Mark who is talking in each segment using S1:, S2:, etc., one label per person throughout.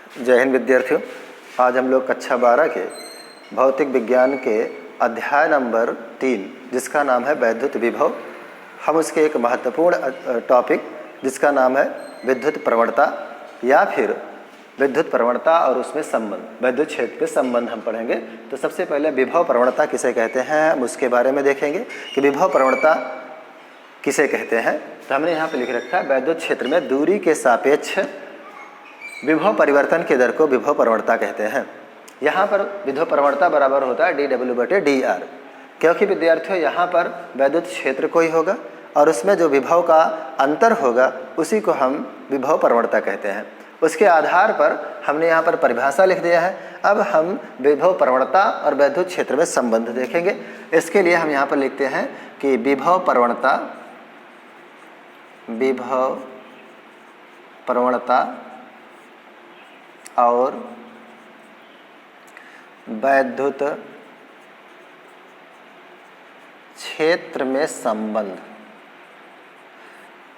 S1: जय हिंद विद्यार्थियों। आज हम लोग कक्षा 12 के भौतिक विज्ञान के अध्याय नंबर 3 जिसका नाम है वैद्युत विभव, हम उसके एक महत्वपूर्ण टॉपिक जिसका नाम है विद्युत प्रवणता या फिर विद्युत प्रवणता और उसमें संबंध, वैद्युत क्षेत्र के संबंध हम पढ़ेंगे। तो सबसे पहले विभव प्रवणता किसे कहते हैं हम उसके बारे में देखेंगे कि विभव प्रवणता किसे कहते हैं। तो हमने यहाँ पे लिख रखा है वैद्युत क्षेत्र में दूरी के सापेक्ष विभव परिवर्तन के दर को विभव प्रवणता कहते हैं। यहाँ पर विभव प्रवणता बराबर होता है dW/dr, क्योंकि विद्यार्थियों यहाँ पर वैद्युत क्षेत्र कोई होगा और उसमें जो विभव का अंतर होगा उसी को हम विभव प्रवणता कहते हैं। उसके आधार पर हमने यहाँ पर परिभाषा लिख दिया है। अब हम विभव प्रवणता और वैद्युत क्षेत्र में संबंध देखेंगे। इसके लिए हम यहाँ पर लिखते हैं कि विभव प्रवणता और वैद्युत क्षेत्र में संबंध।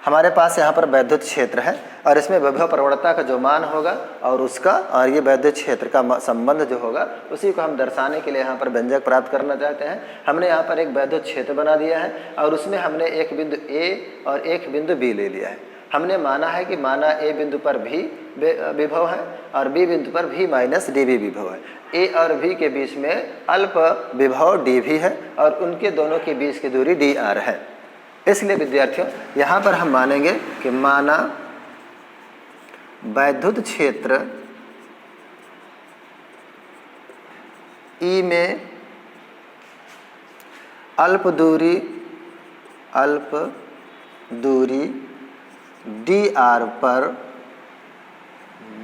S1: हमारे पास यहाँ पर वैद्युत क्षेत्र है और इसमें विभव प्रवणता का जो मान होगा और उसका और ये वैद्युत क्षेत्र का संबंध जो होगा उसी को हम दर्शाने के लिए यहाँ पर व्यंजक प्राप्त करना चाहते हैं। हमने यहाँ पर एक वैद्युत क्षेत्र बना दिया है और उसमें हमने एक बिंदु A और एक बिंदु B ले लिया है। हमने माना है कि माना A बिंदु पर भी विभव है और B बिंदु पर भी माइनस dV विभव है। A और V के बीच में अल्प विभव dV है और उनके दोनों के बीच की दूरी dr है। इसलिए विद्यार्थियों यहाँ पर हम मानेंगे कि माना वैद्युत क्षेत्र E में अल्प दूरी dr पर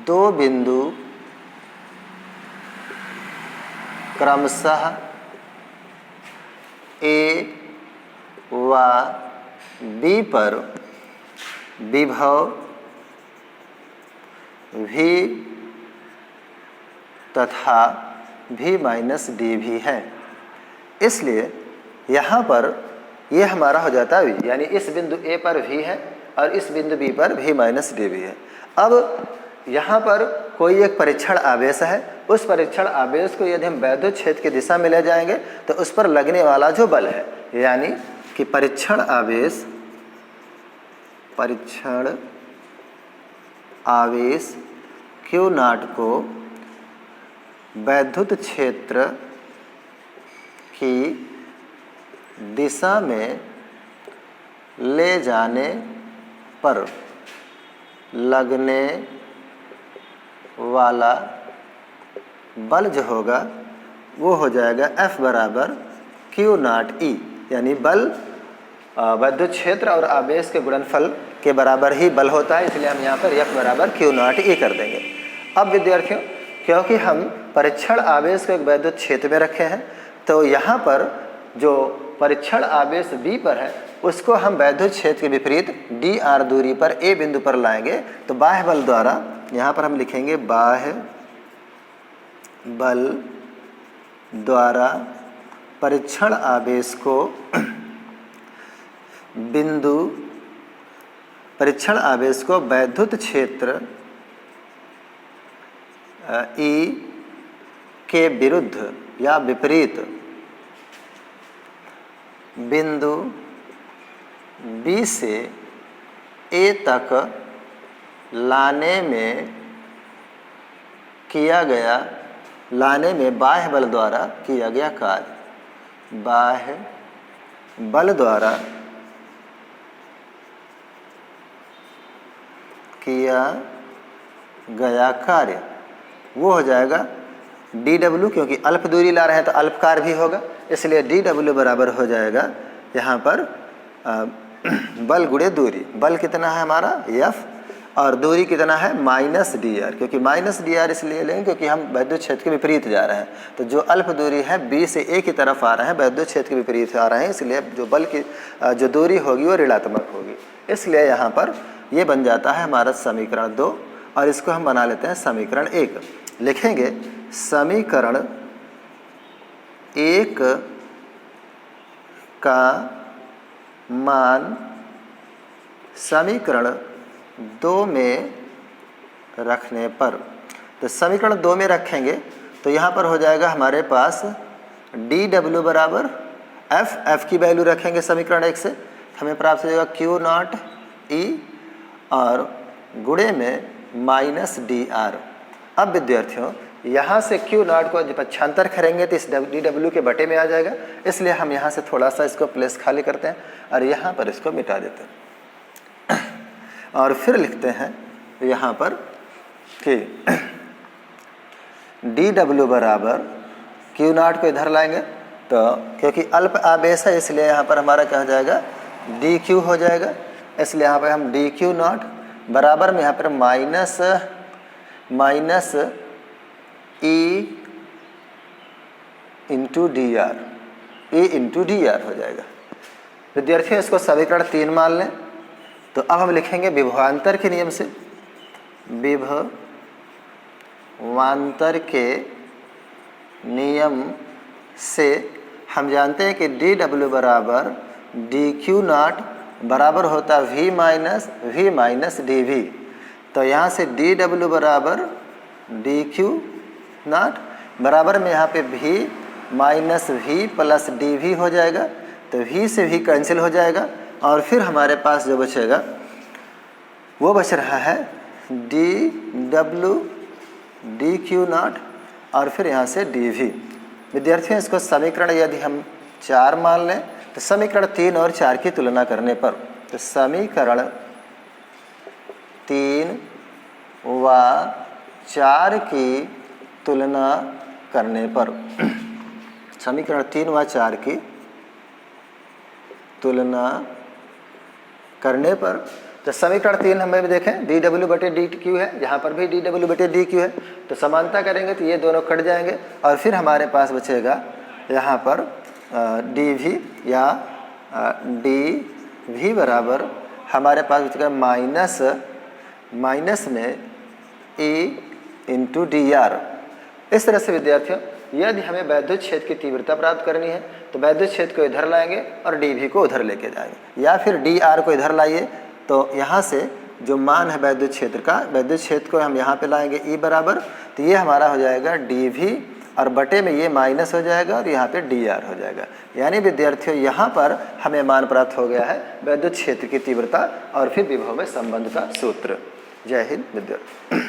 S1: दो बिंदु क्रमशः A व B पर विभव V तथा V माइनस dV है। इसलिए यहाँ पर ये हमारा हो जाता है V, यानी इस बिंदु A पर V है और इस बिंदु B पर V माइनस dV है। अब यहाँ पर कोई एक परीक्षण आवेश है, उस परीक्षण आवेश को यदि हम वैद्युत क्षेत्र की दिशा में ले जाएंगे तो उस पर लगने वाला जो बल है, यानी कि परीक्षण आवेश Q0 को वैद्युत क्षेत्र की दिशा में ले जाने पर लगने वाला बल जो होगा वो हो जाएगा F बराबर Q0E, यानी बल वैद्युत क्षेत्र और आवेश के गुणनफल के बराबर ही बल होता है। इसलिए हम यहाँ पर F बराबर Q0E कर देंगे। अब विद्यार्थियों क्योंकि हम परीक्षण आवेश को एक वैद्युत क्षेत्र में रखे हैं तो यहाँ पर जो परीक्षण आवेश B पर है उसको हम वैद्युत क्षेत्र के विपरीत dr दूरी पर A बिंदु पर लाएंगे। तो बाह्य बल द्वारा यहाँ पर हम लिखेंगे बाह्य बल द्वारा परीक्षण आवेश को वैद्युत क्षेत्र E के विरुद्ध या विपरीत बिंदु B से A तक लाने में बाह्य बल द्वारा किया गया कार्य। बाह्य बल द्वारा किया गया कार्य वो हो जाएगा dW, क्योंकि अल्प दूरी ला रहे हैं तो अल्प कार्य भी होगा, इसलिए dW बराबर हो जाएगा यहाँ पर बल गुणे दूरी। बल कितना है हमारा F और दूरी कितना है माइनस dr, क्योंकि माइनस dr इसलिए लेंगे क्योंकि हम वैद्युत क्षेत्र के विपरीत जा रहे हैं। तो जो अल्प दूरी है B से A की तरफ आ रहे हैं, वैद्युत क्षेत्र के विपरीत आ रहे हैं, इसलिए जो बल की जो दूरी होगी वो ऋणात्मक होगी। इसलिए यहाँ पर ये बन जाता है हमारा समीकरण 2 और इसको हम बना लेते हैं समीकरण 1। लिखेंगे समीकरण 1 का मान समीकरण 2 में रखने पर तो समीकरण 2 में रखेंगे तो यहाँ पर हो जाएगा हमारे पास डी डब्ल्यू बराबर एफ की वैल्यू रखेंगे समीकरण 1 से, हमें प्राप्त हो जाएगा क्यू नॉट ई और गुणे में माइनस डी आर। अब विद्यार्थियों यहाँ से क्यू नॉट को जब पक्षांतर करेंगे तो इस डी डब्ल्यू के बटे में आ जाएगा, इसलिए हम यहाँ से थोड़ा सा इसको प्लेस खाली करते हैं और यहाँ पर इसको मिटा देते हैं और फिर लिखते हैं यहाँ पर कि डी डब्ल्यू बराबर क्यू नॉट को इधर लाएंगे तो क्योंकि अल्प आवेश है इसलिए यहाँ पर हमारा क्या हो जाएगा डी क्यू हो जाएगा, इसलिए यहाँ पर हम डी क्यू नॉट बराबर में यहाँ पर minus E into D R, E into D R हो जाएगा। विद्यार्थियों इसको समीकरण 3 मान लें तो अब हम लिखेंगे विभवांतर के नियम से, विभवांतर के नियम से हम जानते हैं कि डी डब्ल्यू बराबर डी क्यू नॉट बराबर होता वी माइनस डी वी। तो यहाँ से डी डब्ल्यू बराबर डी क्यू नॉट बराबर में यहाँ पे V minus V plus D V हो जाएगा, तो वी से वी कैंसिल हो जाएगा और फिर हमारे पास जो बचेगा वो बच रहा है D W D Q not और फिर यहाँ से डी वी। विद्यार्थियों इसको समीकरण यदि हम 4 मान लें तो समीकरण 3 और 4 की तुलना करने पर, तो समीकरण 3 व 4 की तुलना करने पर, समीकरण 3 व 4 की तुलना करने पर, तो समीकरण 3 हमें भी देखें डी डब्ल्यू बटे डी क्यू है, यहाँ पर भी डी डब्ल्यू बटे डी क्यू है, तो समानता करेंगे तो ये दोनों कट जाएंगे और फिर हमारे पास बचेगा यहाँ पर डी वी या डी वी बराबर हमारे पास बचेगा माइनस में ई इंटू डी आर। इस तरह से विद्यार्थियों यदि हमें वैद्युत क्षेत्र की तीव्रता प्राप्त करनी है तो वैद्युत क्षेत्र को इधर लाएंगे और डी वी को उधर लेके जाएंगे, या फिर डी आर को इधर लाइए तो यहाँ से जो मान है वैद्युत क्षेत्र का, वैद्युत क्षेत्र को हम यहाँ पे लाएंगे ई बराबर, तो ये हमारा हो जाएगा डी वी और बटे में ये माइनस हो जाएगा और यहाँ पे डी आर हो जाएगा। यानी विद्यार्थियों यहाँ पर हमें मान प्राप्त हो गया है वैद्युत क्षेत्र की तीव्रता और फिर विभव में संबंध का सूत्र। जय हिंद विद्यार्थी।